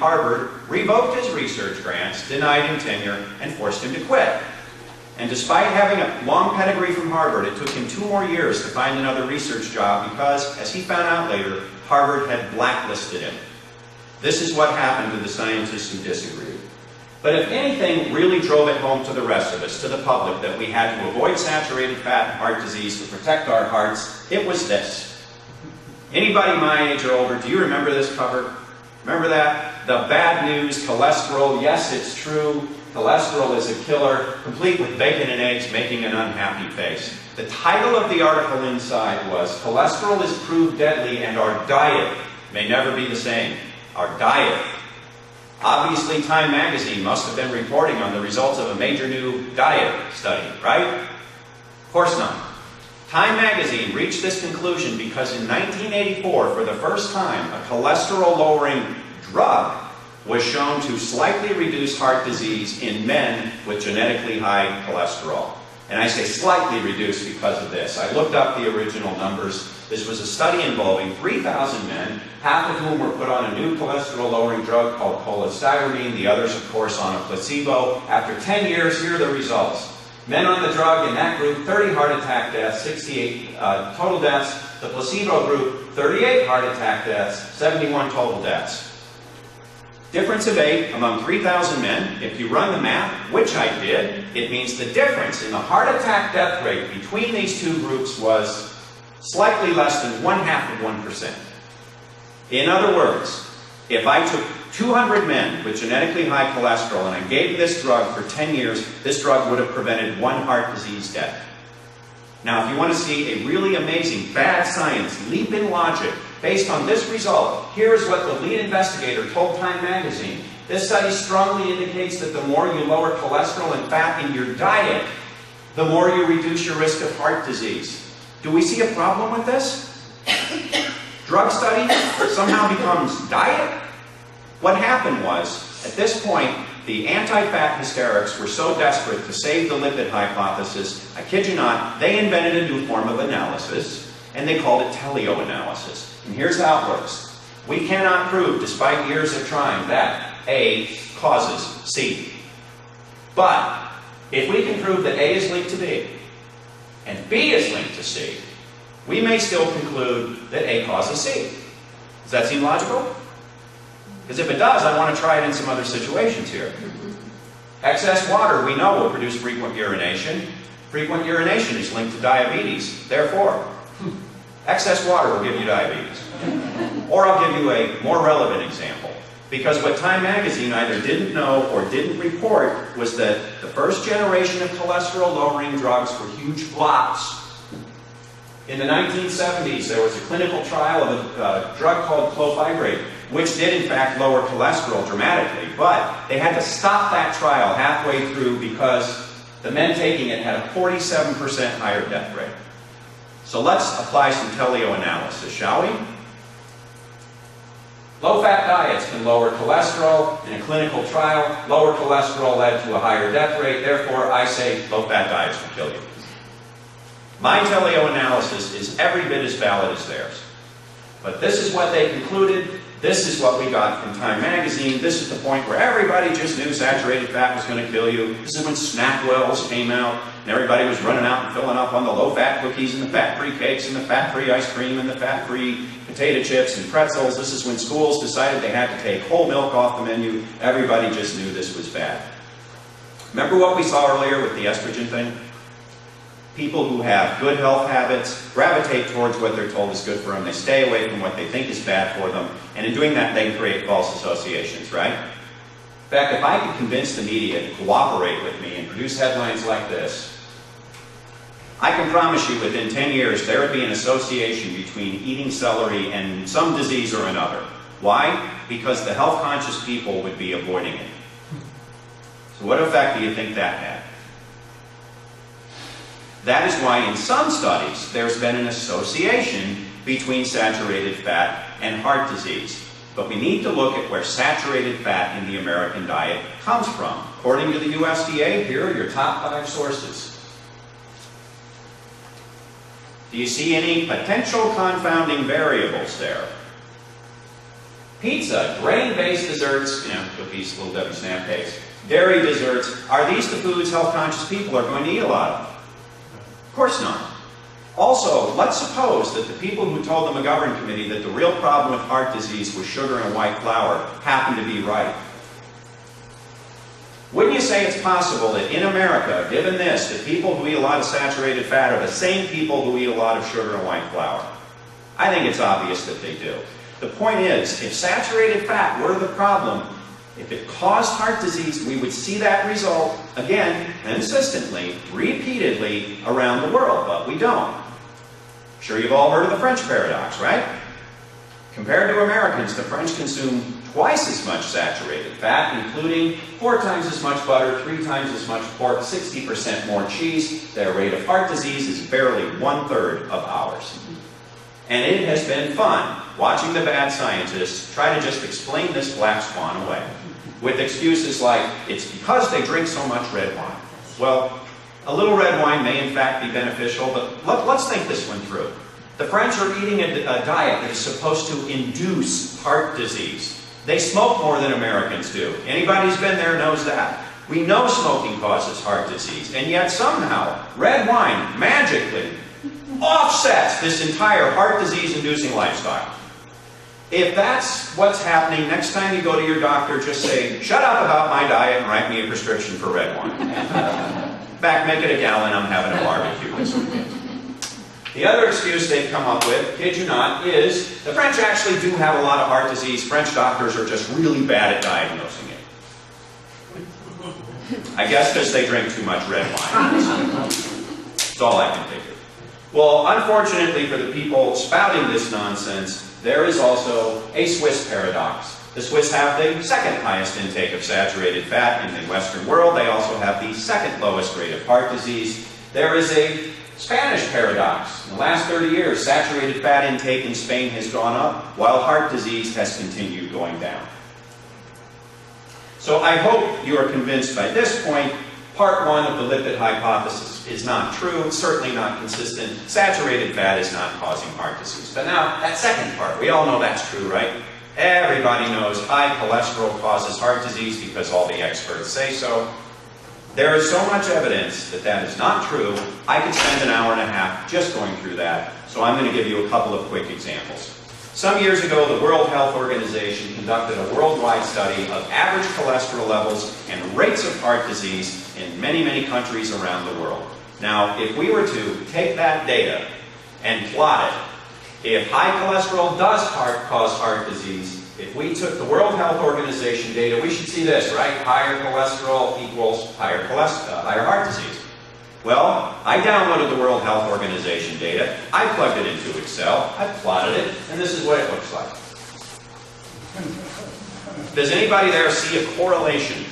Harvard revoked his research grants, denied him tenure, and forced him to quit. And despite having a long pedigree from Harvard, it took him 2 more years to find another research job because, as he found out later, Harvard had blacklisted him. This is what happened to the scientists who disagreed. But if anything really drove it home to the rest of us, to the public, that we had to avoid saturated fat and heart disease to protect our hearts, it was this. Anybody my age or older, do you remember this cover? Remember that? The bad news, cholesterol, yes, it's true. Cholesterol is a killer, complete with bacon and eggs making an unhappy face. The title of the article inside was, "Cholesterol is proved deadly and our diet may never be the same." Our diet. Obviously, Time magazine must have been reporting on the results of a major new diet study, right? Of course not. Time magazine reached this conclusion because in 1984, for the first time, a cholesterol-lowering drug was shown to slightly reduce heart disease in men with genetically high cholesterol. And I say slightly reduced because of this. I looked up the original numbers. This was a study involving 3,000 men, half of whom were put on a new cholesterol-lowering drug called cholestyramine, the others, of course, on a placebo. After 10 years, here are the results. Men on the drug in that group, 30 heart attack deaths, 68 total deaths. The placebo group, 38 heart attack deaths, 71 total deaths. Difference of 8 among 3,000 men. If you run the math, which I did, it means the difference in the heart attack death rate between these two groups was slightly less than 0.5%. In other words, if I took 200 men with genetically high cholesterol and I gave this drug for 10 years, this drug would have prevented 1 heart disease death. Now, if you want to see a really amazing, bad science, leap in logic, based on this result, here is what the lead investigator told Time magazine. This study strongly indicates that the more you lower cholesterol and fat in your diet, the more you reduce your risk of heart disease. Do we see a problem with this? Drug study somehow becomes diet? What happened was, at this point, the anti-fat hysterics were so desperate to save the lipid hypothesis, I kid you not, they invented a new form of analysis, and they called it teleoanalysis. And here's how it works. We cannot prove, despite years of trying, that A causes C. But if we can prove that A is linked to B, and B is linked to C, we may still conclude that A causes C. Does that seem logical? Because if it does, I want to try it in some other situations here. Excess water, we know, will produce frequent urination. Frequent urination is linked to diabetes. Therefore, excess water will give you diabetes. Or I'll give you a more relevant example. Because what Time magazine either didn't know or didn't report was that the first generation of cholesterol-lowering drugs were huge flops. In the 1970s, there was a clinical trial of a drug called clofibgrate, which did in fact lower cholesterol dramatically, but they had to stop that trial halfway through because the men taking it had a 47% higher death rate. So let's apply some teleoanalysis, shall we? Low-fat diets can lower cholesterol. In a clinical trial, lower cholesterol led to a higher death rate. Therefore, I say low-fat diets will kill you. My teleoanalysis is every bit as valid as theirs. But this is what they concluded. This is what we got from Time magazine. This is the point where everybody just knew saturated fat was going to kill you. This is when Snackwells came out, and everybody was running out and filling up on the low-fat cookies and the fat-free cakes and the fat-free ice cream and the fat-free potato chips and pretzels. This is when schools decided they had to take whole milk off the menu. Everybody just knew this was bad. Remember what we saw earlier with the estrogen thing? People who have good health habits gravitate towards what they're told is good for them. They stay away from what they think is bad for them. And in doing that, they create false associations, right? In fact, if I could convince the media to cooperate with me and produce headlines like this, I can promise you within 10 years there would be an association between eating celery and some disease or another. Why? Because the health-conscious people would be avoiding it. So what effect do you think that had? That is why in some studies there's been an association between saturated fat and heart disease. But we need to look at where saturated fat in the American diet comes from. According to the USDA, here are your top 5 sources. Do you see any potential confounding variables there? Pizza, grain-based desserts, cookies, Little Debbie snap cakes, dairy desserts, are these the foods health-conscious people are going to eat a lot of? Of course not. Also, let's suppose that the people who told the McGovern Committee that the real problem with heart disease was sugar and white flour happen to be right. Wouldn't you say it's possible that in America, given this, the people who eat a lot of saturated fat are the same people who eat a lot of sugar and white flour? I think it's obvious that they do. The point is, if saturated fat were the problem, if it caused heart disease, we would see that result, again, consistently, repeatedly, around the world, but we don't. Sure, you've all heard of the French paradox, right? Compared to Americans, the French consume twice as much saturated fat, including 4 times as much butter, 3 times as much pork, 60% more cheese. Their rate of heart disease is barely 1/3 of ours. And it has been fun watching the bad scientists try to just explain this black swan away with excuses like, it's because they drink so much red wine. Well, a little red wine may in fact be beneficial, but let's think this one through. The French are eating a diet that is supposed to induce heart disease. They smoke more than Americans do. Anybody who's been there knows that. We know smoking causes heart disease, and yet somehow red wine magically offsets this entire heart disease-inducing lifestyle. If that's what's happening, next time you go to your doctor, just say, shut up about my diet and write me a prescription for red wine. In fact, make it a gallon, I'm having a barbecue this weekend. The other excuse they've come up with, kid you not, is the French actually do have a lot of heart disease. French doctors are just really bad at diagnosing it. I guess because they drink too much red wine. That's all I can figure. Well, unfortunately for the people spouting this nonsense, there is also a Swiss paradox. The Swiss have the second highest intake of saturated fat in the Western world. They also have the second lowest rate of heart disease. There is a Spanish paradox. In the last 30 years, saturated fat intake in Spain has gone up, while heart disease has continued going down. So I hope you are convinced by this point, part 1 of the lipid hypothesis is not true, it's certainly not consistent. Saturated fat is not causing heart disease. But now, that second part, we all know that's true, right? Everybody knows high cholesterol causes heart disease because all the experts say so. There is so much evidence that that is not true, I could spend an hour and a half just going through that, so I'm going to give you a couple of quick examples. Some years ago, the World Health Organization conducted a worldwide study of average cholesterol levels and rates of heart disease in many, many countries around the world. Now, if we were to take that data and plot it, if high cholesterol does cause heart disease, if we took the World Health Organization data, we should see this, right? Higher cholesterol equals higher heart disease. Well, I downloaded the World Health Organization data, I plugged it into Excel, I plotted it, and this is what it looks like. Does anybody there see a correlation?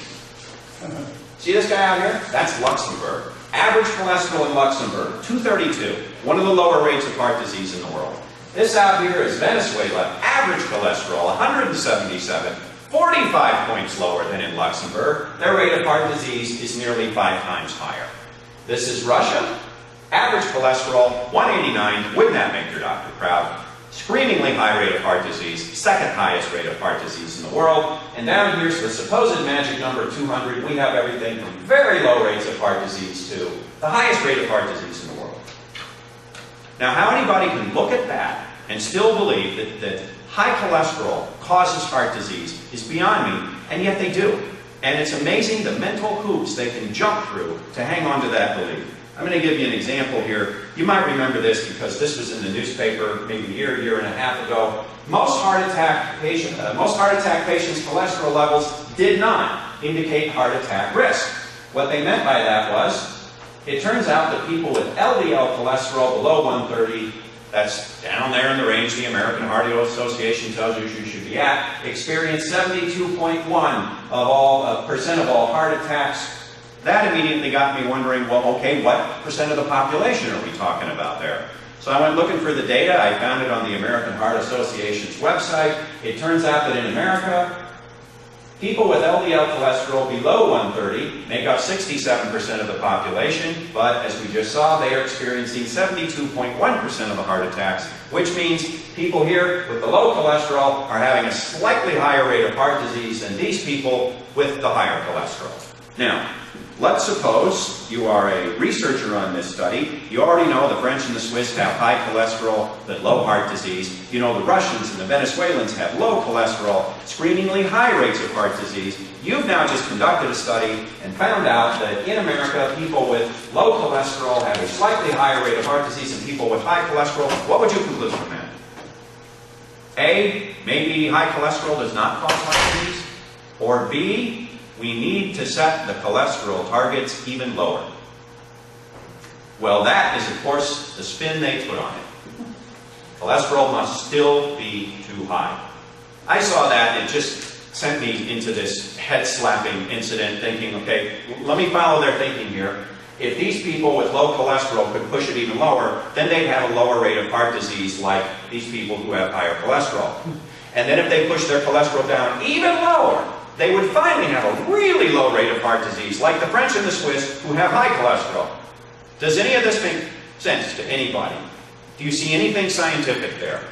See this guy out here? That's Luxembourg. Average cholesterol in Luxembourg, 232, one of the lower rates of heart disease in the world. This out here is Venezuela, average cholesterol, 177, 45 points lower than in Luxembourg. Their rate of heart disease is nearly 5 times higher. This is Russia, average cholesterol, 189, wouldn't that make your doctor proud? Screamingly high rate of heart disease, second highest rate of heart disease in the world. And down here's the supposed magic number 200. We have everything from very low rates of heart disease to the highest rate of heart disease in the world. Now, how anybody can look at that and still believe that high cholesterol causes heart disease is beyond me, and yet they do. And it's amazing the mental hoops they can jump through to hang on to that belief. I'm going to give you an example here. You might remember this because this was in the newspaper maybe a year and a half ago. Most heart attack patients' cholesterol levels did not indicate heart attack risk. What they meant by that was, it turns out that people with LDL cholesterol below 130, that's down there in the range the American Heart Association tells you should be at, experience 72.1% of all heart attacks. That immediately got me wondering, well, okay, what percent of the population are we talking about there? So I went looking for the data. I found it on the American Heart Association's website. It turns out that in America, People with LDL cholesterol below 130 make up 67% of the population, but as we just saw, they are experiencing 72.1% of the heart attacks, which means people here with the low cholesterol are having a slightly higher rate of heart disease than these people with the higher cholesterol. Now, let's suppose you are a researcher on this study. You already know the French and the Swiss have high cholesterol but low heart disease. You know the Russians and the Venezuelans have low cholesterol, screamingly high rates of heart disease. You've now just conducted a study and found out that in America, people with low cholesterol have a slightly higher rate of heart disease than people with high cholesterol. What would you conclude from that? A, maybe high cholesterol does not cause heart disease. Or B, we need to set the cholesterol targets even lower. Well, that is, of course, the spin they put on it. Cholesterol must still be too high. I saw that, it just sent me into this head-slapping incident thinking, okay, let me follow their thinking here. If these people with low cholesterol could push it even lower, then they'd have a lower rate of heart disease like these people who have higher cholesterol. And then if they push their cholesterol down even lower, they would finally have a really low rate of heart disease, like the French and the Swiss, who have high cholesterol. Does any of this make sense to anybody? Do you see anything scientific there?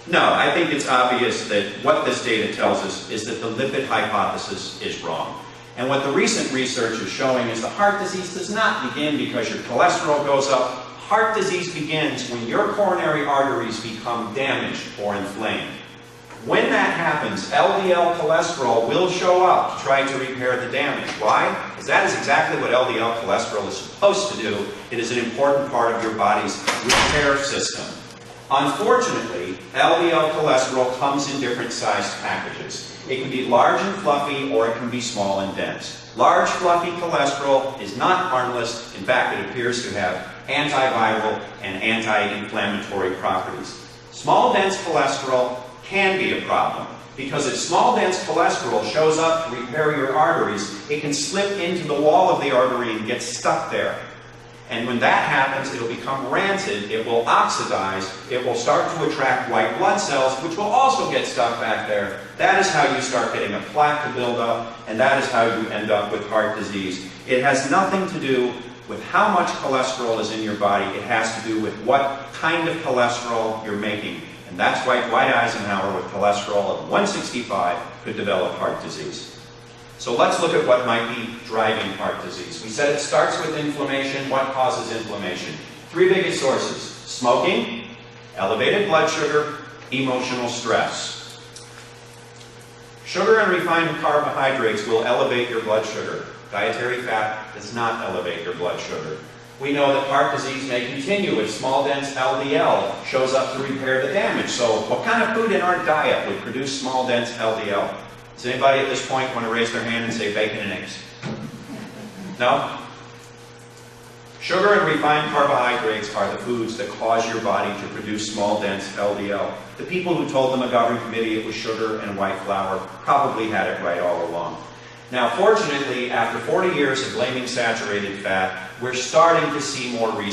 No, I think it's obvious that what this data tells us is that the lipid hypothesis is wrong. And what the recent research is showing is that heart disease does not begin because your cholesterol goes up. Heart disease begins when your coronary arteries become damaged or inflamed. When that happens, LDL cholesterol will show up to try to repair the damage. Why? Because that is exactly what LDL cholesterol is supposed to do. It is an important part of your body's repair system. Unfortunately, LDL cholesterol comes in different sized packages. It can be large and fluffy, or it can be small and dense. Large, fluffy cholesterol is not harmless. In fact, it appears to have antiviral and anti-inflammatory properties. Small, dense cholesterol can be a problem, because if small, dense cholesterol shows up to repair your arteries, it can slip into the wall of the artery and get stuck there. And when that happens, it'll become rancid, it will oxidize, it will start to attract white blood cells, which will also get stuck back there. That is how you start getting a plaque to build up, and that is how you end up with heart disease. It has nothing to do with how much cholesterol is in your body. It has to do with what kind of cholesterol you're making. And that's why Dwight Eisenhower with cholesterol of 165 could develop heart disease. So let's look at what might be driving heart disease. We said it starts with inflammation. What causes inflammation? Three biggest sources: smoking, elevated blood sugar, emotional stress. Sugar and refined carbohydrates will elevate your blood sugar. Dietary fat does not elevate your blood sugar. We know that heart disease may continue if small, dense LDL shows up to repair the damage. So what kind of food in our diet would produce small, dense LDL? Does anybody at this point want to raise their hand and say bacon and eggs? No? Sugar and refined carbohydrates are the foods that cause your body to produce small, dense LDL. The people who told the McGovern committee it was sugar and white flour probably had it right all along. Now, fortunately, after 40 years of blaming saturated fat, we're starting to see more research